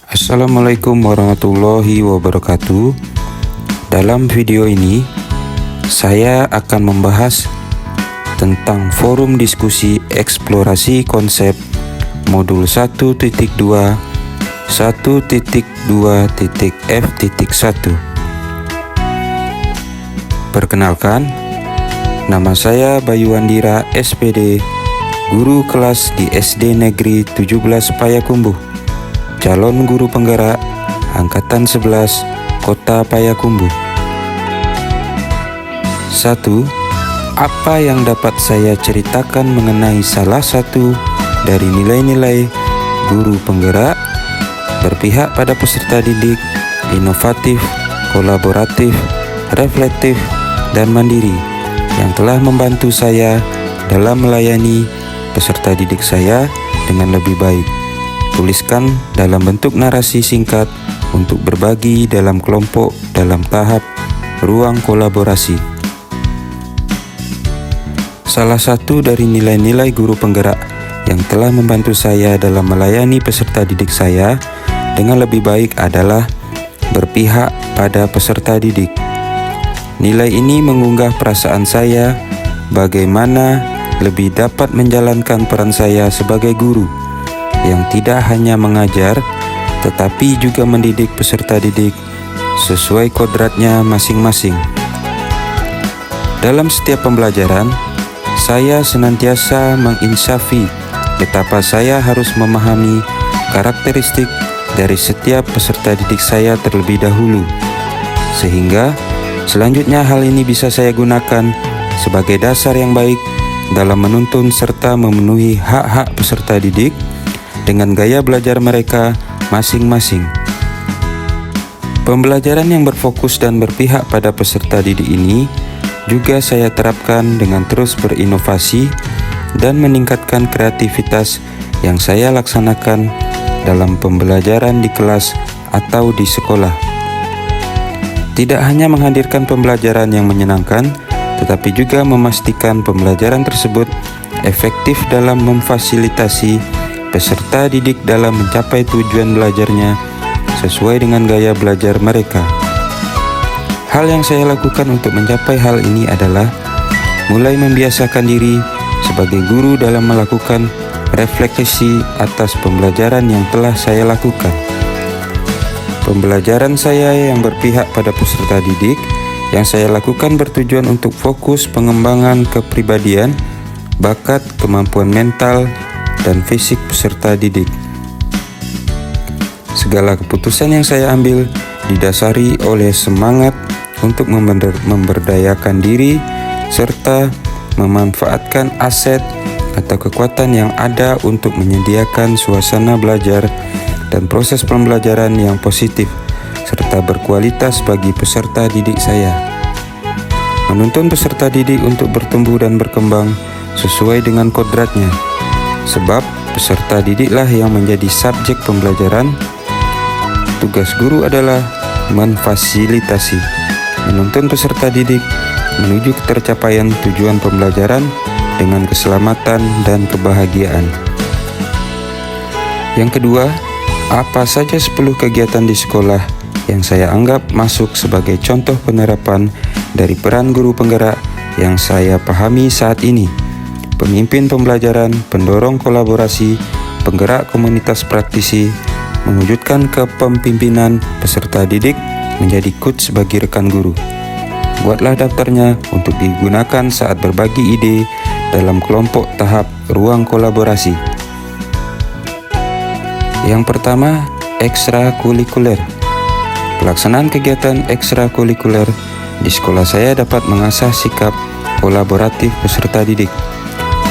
Assalamualaikum warahmatullahi wabarakatuh. Dalam video ini saya akan membahas tentang forum diskusi eksplorasi konsep modul 1.2 1.2.f.1. Perkenalkan, nama saya Bayu Andira SPD, guru kelas di SD Negeri 17 Payakumbuh, calon guru penggerak Angkatan 11 Kota Payakumbuh. 1. Apa yang dapat saya ceritakan mengenai salah satu dari nilai-nilai guru penggerak? Berpihak pada peserta didik, inovatif, kolaboratif, reflektif, dan mandiri yang telah membantu saya dalam melayani peserta didik saya dengan lebih baik. Tuliskan dalam bentuk narasi singkat untuk berbagi dalam kelompok dalam tahap ruang kolaborasi. Salah satu dari nilai-nilai guru penggerak yang telah membantu saya dalam melayani peserta didik saya dengan lebih baik adalah berpihak pada peserta didik. Nilai ini mengunggah perasaan saya bagaimana lebih dapat menjalankan peran saya sebagai guru yang tidak hanya mengajar tetapi juga mendidik peserta didik sesuai kodratnya masing-masing. Dalam setiap pembelajaran, saya senantiasa menginsafi betapa saya harus memahami karakteristik dari setiap peserta didik saya terlebih dahulu, sehingga selanjutnya hal ini bisa saya gunakan sebagai dasar yang baik dalam menuntun serta memenuhi hak-hak peserta didik dengan gaya belajar mereka masing-masing. Pembelajaran yang berfokus dan berpihak pada peserta didik ini juga saya terapkan dengan terus berinovasi dan meningkatkan kreativitas yang saya laksanakan dalam pembelajaran di kelas atau di sekolah. Tidak hanya menghadirkan pembelajaran yang menyenangkan, tetapi juga memastikan pembelajaran tersebut efektif dalam memfasilitasi peserta didik dalam mencapai tujuan belajarnya sesuai dengan gaya belajar mereka. Hal yang saya lakukan untuk mencapai hal ini adalah mulai membiasakan diri sebagai guru dalam melakukan refleksi atas pembelajaran yang telah saya lakukan. Pembelajaran saya yang berpihak pada peserta didik yang saya lakukan bertujuan untuk fokus pengembangan kepribadian, bakat, kemampuan mental, dan fisik peserta didik. Segala keputusan yang saya ambil didasari oleh semangat untuk memberdayakan diri serta memanfaatkan aset atau kekuatan yang ada untuk menyediakan suasana belajar dan proses pembelajaran yang positif serta berkualitas bagi peserta didik saya. Menuntun peserta didik untuk bertumbuh dan berkembang sesuai dengan kodratnya, sebab peserta didiklah yang menjadi subjek pembelajaran. Tugas guru adalah memfasilitasi, menuntun peserta didik menuju ketercapaian tujuan pembelajaran dengan keselamatan dan kebahagiaan. Yang kedua, apa saja 10 kegiatan di sekolah yang saya anggap masuk sebagai contoh penerapan dari peran guru penggerak yang saya pahami saat ini? Pemimpin pembelajaran, pendorong kolaborasi, penggerak komunitas praktisi, mewujudkan kepemimpinan peserta didik, menjadi coach bagi rekan guru. Buatlah daftarnya untuk digunakan saat berbagi ide dalam kelompok tahap ruang kolaborasi. Yang pertama, ekstrakurikuler. Pelaksanaan kegiatan ekstrakurikuler di sekolah saya dapat mengasah sikap kolaboratif peserta didik.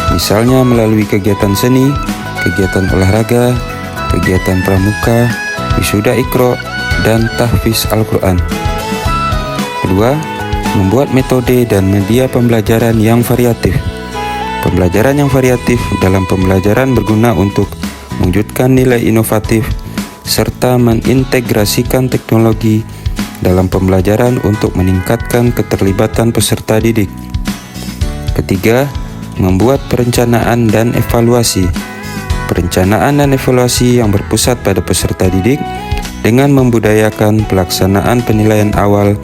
Misalnya melalui kegiatan seni, kegiatan olahraga, kegiatan pramuka, wisuda Iqra, dan tahfiz Al-Quran. Kedua, membuat metode dan media pembelajaran yang variatif. Pembelajaran yang variatif dalam pembelajaran berguna untuk mewujudkan nilai inovatif serta mengintegrasikan teknologi dalam pembelajaran untuk meningkatkan keterlibatan peserta didik. Ketiga, membuat perencanaan dan evaluasi. perencanaan dan evaluasi yang berpusat pada peserta didik dengan membudayakan pelaksanaan penilaian awal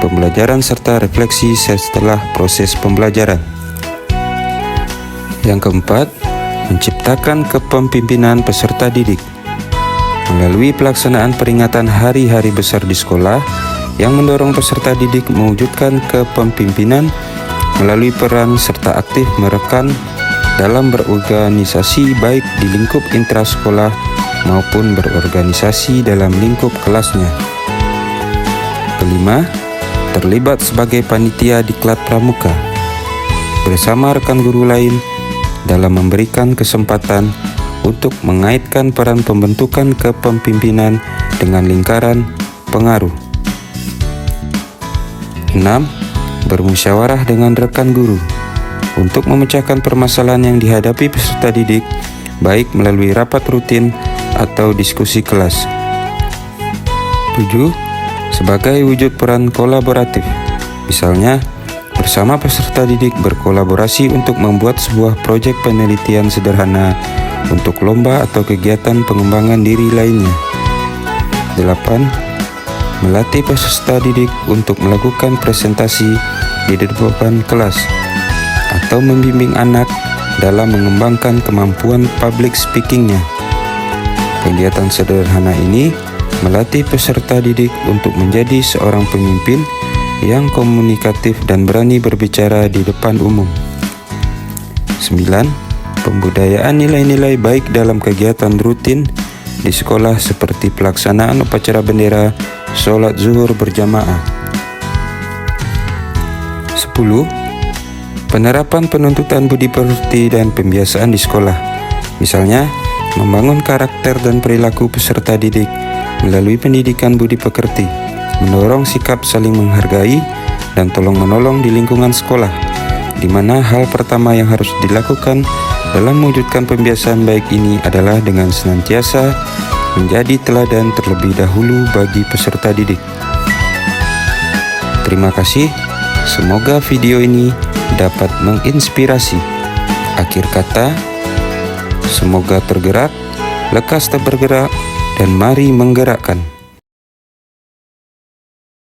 pembelajaran serta refleksi setelah proses pembelajaran. Yang keempat, menciptakan kepemimpinan peserta didik melalui pelaksanaan peringatan hari-hari besar di sekolah yang mendorong peserta didik mewujudkan kepemimpinan melalui peran serta aktif merekan dalam berorganisasi baik di lingkup intrasekolah maupun berorganisasi dalam lingkup kelasnya. Kelima, terlibat sebagai panitia diklat pramuka bersama rekan guru lain dalam memberikan kesempatan untuk mengaitkan peran pembentukan kepemimpinan dengan lingkaran pengaruh. 6. Bermusyawarah dengan rekan guru untuk memecahkan permasalahan yang dihadapi peserta didik, baik melalui rapat rutin atau diskusi kelas. 7. Sebagai wujud peran kolaboratif, misalnya bersama peserta didik berkolaborasi untuk membuat sebuah proyek penelitian sederhana untuk lomba atau kegiatan pengembangan diri lainnya. 8. Melatih peserta didik untuk melakukan presentasi di depan kelas atau membimbing anak dalam mengembangkan kemampuan public speaking-nya. Kegiatan sederhana ini melatih peserta didik untuk menjadi seorang pemimpin yang komunikatif dan berani berbicara di depan umum. 9. Pembudayaan nilai-nilai baik dalam kegiatan rutin di sekolah seperti pelaksanaan upacara bendera, sholat zuhur berjamaah. 10. Penerapan penuntutan budi pekerti dan pembiasaan di sekolah, misalnya membangun karakter dan perilaku peserta didik melalui pendidikan budi pekerti, mendorong sikap saling menghargai dan tolong-menolong di lingkungan sekolah, di mana hal pertama yang harus dilakukan dalam mewujudkan pembiasaan baik ini adalah dengan senantiasa menjadi teladan terlebih dahulu bagi peserta didik. Terima kasih, semoga video ini dapat menginspirasi. Akhir kata, semoga tergerak, lekas tak bergerak, dan mari menggerakkan.